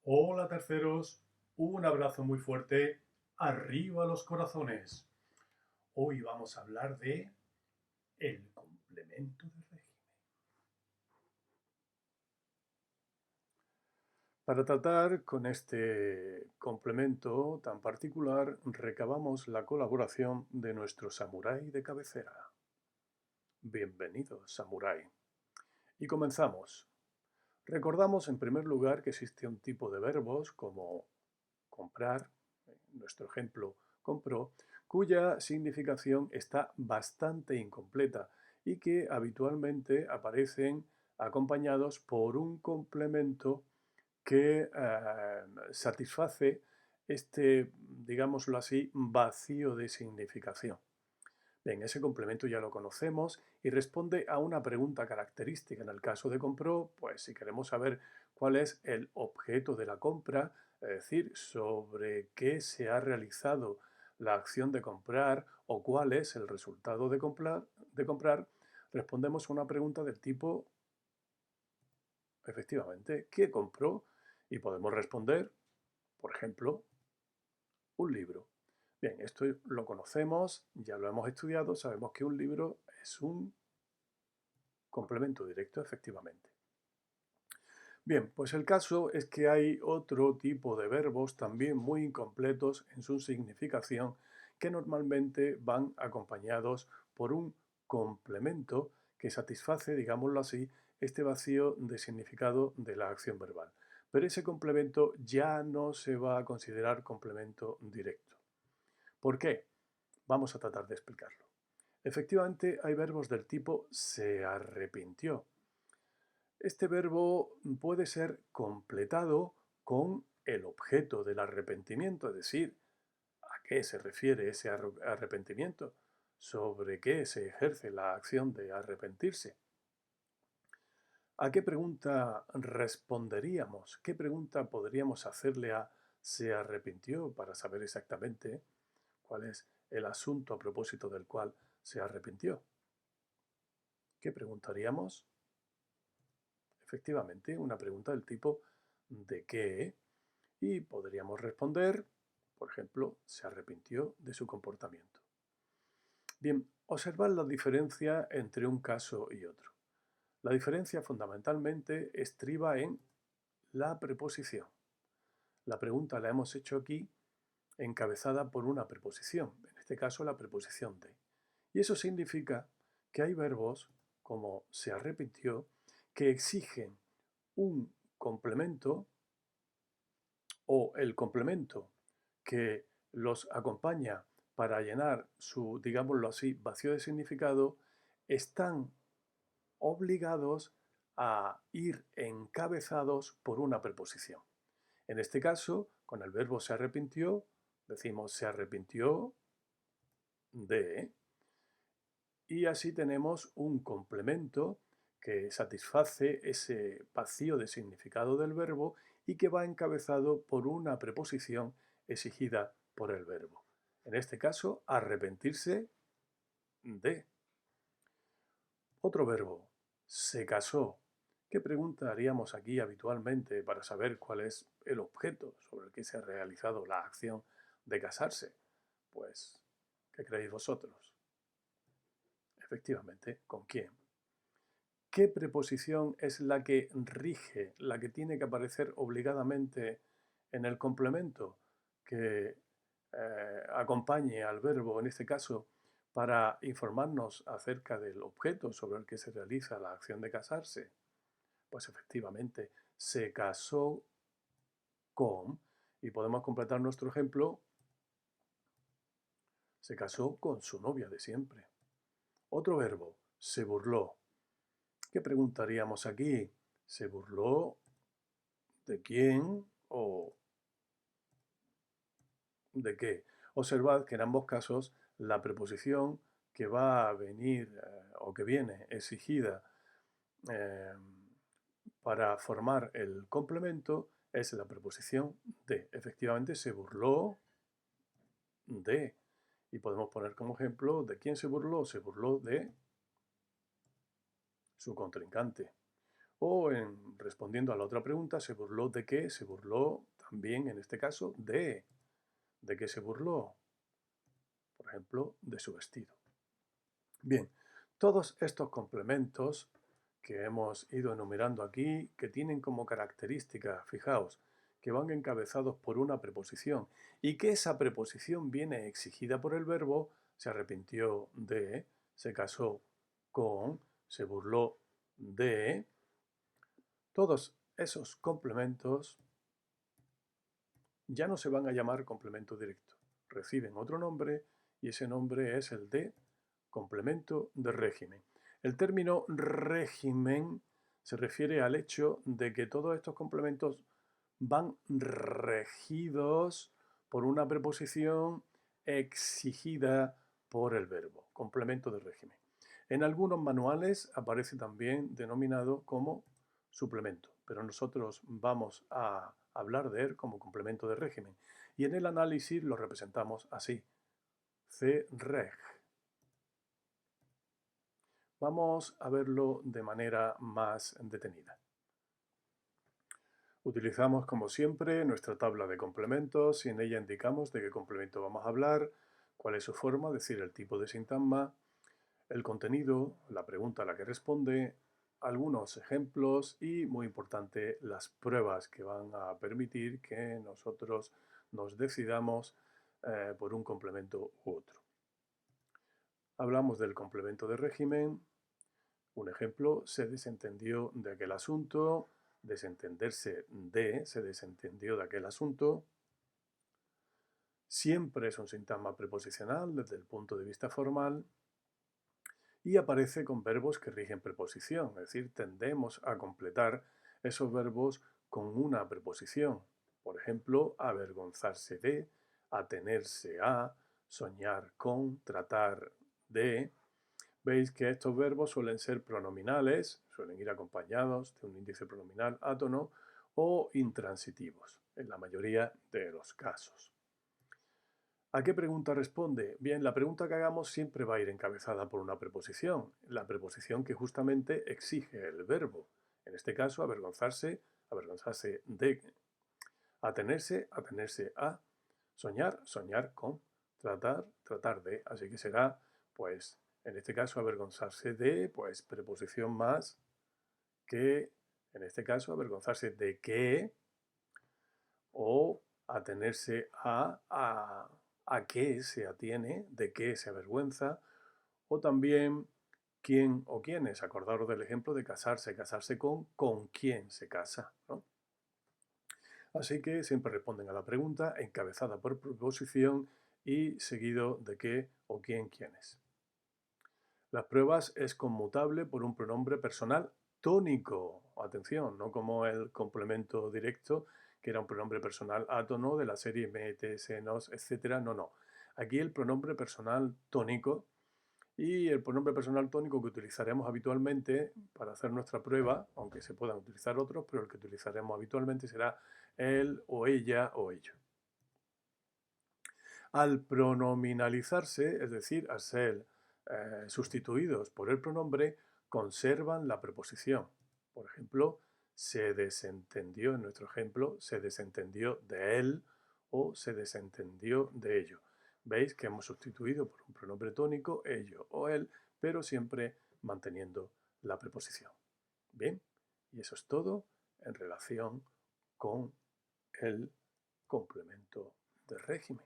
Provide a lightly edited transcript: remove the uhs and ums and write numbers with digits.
Hola terceros, un abrazo muy fuerte, arriba los corazones. Hoy vamos a hablar de el complemento de régimen. Para tratar con este complemento tan particular, recabamos la colaboración de nuestro samurái de cabecera. Bienvenido, samurái. Y comenzamos. Recordamos en primer lugar que existe un tipo de verbos como comprar, en nuestro ejemplo compró, cuya significación está bastante incompleta y que habitualmente aparecen acompañados por un complemento que satisface este, digámoslo así, vacío de significación. Bien, ese complemento ya lo conocemos y responde a una pregunta característica. En el caso de compró, pues si queremos saber cuál es el objeto de la compra, es decir, sobre qué se ha realizado la acción de comprar o cuál es el resultado de comprar, respondemos a una pregunta del tipo, efectivamente, ¿qué compró? Y podemos responder, por ejemplo, un libro. Bien, esto lo conocemos, ya lo hemos estudiado, sabemos que un libro es un complemento directo, efectivamente. Bien, pues el caso es que hay otro tipo de verbos también muy incompletos en su significación que normalmente van acompañados por un complemento que satisface, digámoslo así, este vacío de significado de la acción verbal. Pero ese complemento ya no se va a considerar complemento directo. ¿Por qué? Vamos a tratar de explicarlo. Efectivamente, hay verbos del tipo se arrepintió. Este verbo puede ser completado con el objeto del arrepentimiento, es decir, a qué se refiere ese arrepentimiento, sobre qué se ejerce la acción de arrepentirse. ¿A qué pregunta responderíamos? ¿Qué pregunta podríamos hacerle a se arrepintió para saber exactamente cuál es el asunto a propósito del cual se arrepintió? ¿Qué preguntaríamos? Efectivamente, una pregunta del tipo ¿de qué? Y podríamos responder, por ejemplo, se arrepintió de su comportamiento. Bien, observad la diferencia entre un caso y otro. La diferencia fundamentalmente estriba en la preposición. La pregunta la hemos hecho aquí encabezada por una preposición, en este caso la preposición de. Y eso significa que hay verbos, como se arrepintió, que exigen un complemento o el complemento que los acompaña para llenar su, digámoslo así, vacío de significado, están obligados a ir encabezados por una preposición. En este caso, con el verbo se arrepintió, decimos se arrepintió de, y así tenemos un complemento que satisface ese vacío de significado del verbo y que va encabezado por una preposición exigida por el verbo. En este caso, arrepentirse de. Otro verbo, se casó. ¿Qué pregunta haríamos aquí habitualmente para saber cuál es el objeto sobre el que se ha realizado la acción de casarse? Pues, ¿qué creéis vosotros? Efectivamente, ¿con quién? ¿Qué preposición es la que rige, la que tiene que aparecer obligadamente en el complemento que acompañe al verbo, en este caso, para informarnos acerca del objeto sobre el que se realiza la acción de casarse? Pues efectivamente, se casó con, y podemos completar nuestro ejemplo, se casó con su novia de siempre. Otro verbo, se burló. ¿Qué preguntaríamos aquí? ¿Se burló de quién o de qué? Observad que en ambos casos la preposición que va a venir o que viene exigida eh, para formar el complemento es la preposición de. Efectivamente, se burló de. Y podemos poner como ejemplo, ¿de quién se burló? Se burló de su contrincante. O respondiendo a la otra pregunta, ¿se burló de qué? Se burló también, en este caso, de. ¿De qué se burló? Por ejemplo, de su vestido. Bien, todos estos complementos que hemos ido enumerando aquí, que tienen como característica, fijaos, que van encabezados por una preposición y que esa preposición viene exigida por el verbo, se arrepintió de, se casó con, se burló de. Todos esos complementos ya no se van a llamar complemento directo, reciben otro nombre y ese nombre es el de complemento de régimen. El término régimen se refiere al hecho de que todos estos complementos van regidos por una preposición exigida por el verbo, complemento de régimen. En algunos manuales aparece también denominado como suplemento, pero nosotros vamos a hablar de él como complemento de régimen y en el análisis lo representamos así, C-reg. Vamos a verlo de manera más detenida. Utilizamos, como siempre, nuestra tabla de complementos y en ella indicamos de qué complemento vamos a hablar, cuál es su forma, es decir, el tipo de sintagma, el contenido, la pregunta a la que responde, algunos ejemplos y, muy importante, las pruebas que van a permitir que nosotros nos decidamos por un complemento u otro. Hablamos del complemento de régimen. Un ejemplo, se desentendió de aquel asunto, desentenderse de, se desentendió de aquel asunto. Siempre es un sintagma preposicional desde el punto de vista formal y aparece con verbos que rigen preposición, es decir, tendemos a completar esos verbos con una preposición. Por ejemplo, avergonzarse de, atenerse a, soñar con, tratar de. Veis que estos verbos suelen ser pronominales, suelen ir acompañados de un índice pronominal átono o intransitivos, en la mayoría de los casos. ¿A qué pregunta responde? Bien, la pregunta que hagamos siempre va a ir encabezada por una preposición, la preposición que justamente exige el verbo. En este caso, avergonzarse, avergonzarse de, atenerse, atenerse a, soñar, soñar con, tratar, tratar de. Así que será, pues, en este caso, avergonzarse de, pues, preposición más que, en este caso, avergonzarse de qué o atenerse a qué se atiene, de qué se avergüenza, o también quién o quiénes. Acordaros del ejemplo de casarse, casarse con quién se casa, ¿no? Así que siempre responden a la pregunta encabezada por preposición y seguido de qué o quién, quiénes. Las pruebas es conmutable por un pronombre personal tónico. Atención, no como el complemento directo, que era un pronombre personal átono de la serie me, te, se, nos, etc. No, no. Aquí el pronombre personal tónico y el pronombre personal tónico que utilizaremos habitualmente para hacer nuestra prueba, aunque se puedan utilizar otros, pero el que utilizaremos habitualmente será él o ella o ello. Al pronominalizarse, es decir, al ser sustituidos por el pronombre, conservan la preposición. Por ejemplo, se desentendió, en nuestro ejemplo, se desentendió de él o se desentendió de ello. Veis que hemos sustituido por un pronombre tónico, ello o él, pero siempre manteniendo la preposición. Bien, y eso es todo en relación con el complemento de régimen.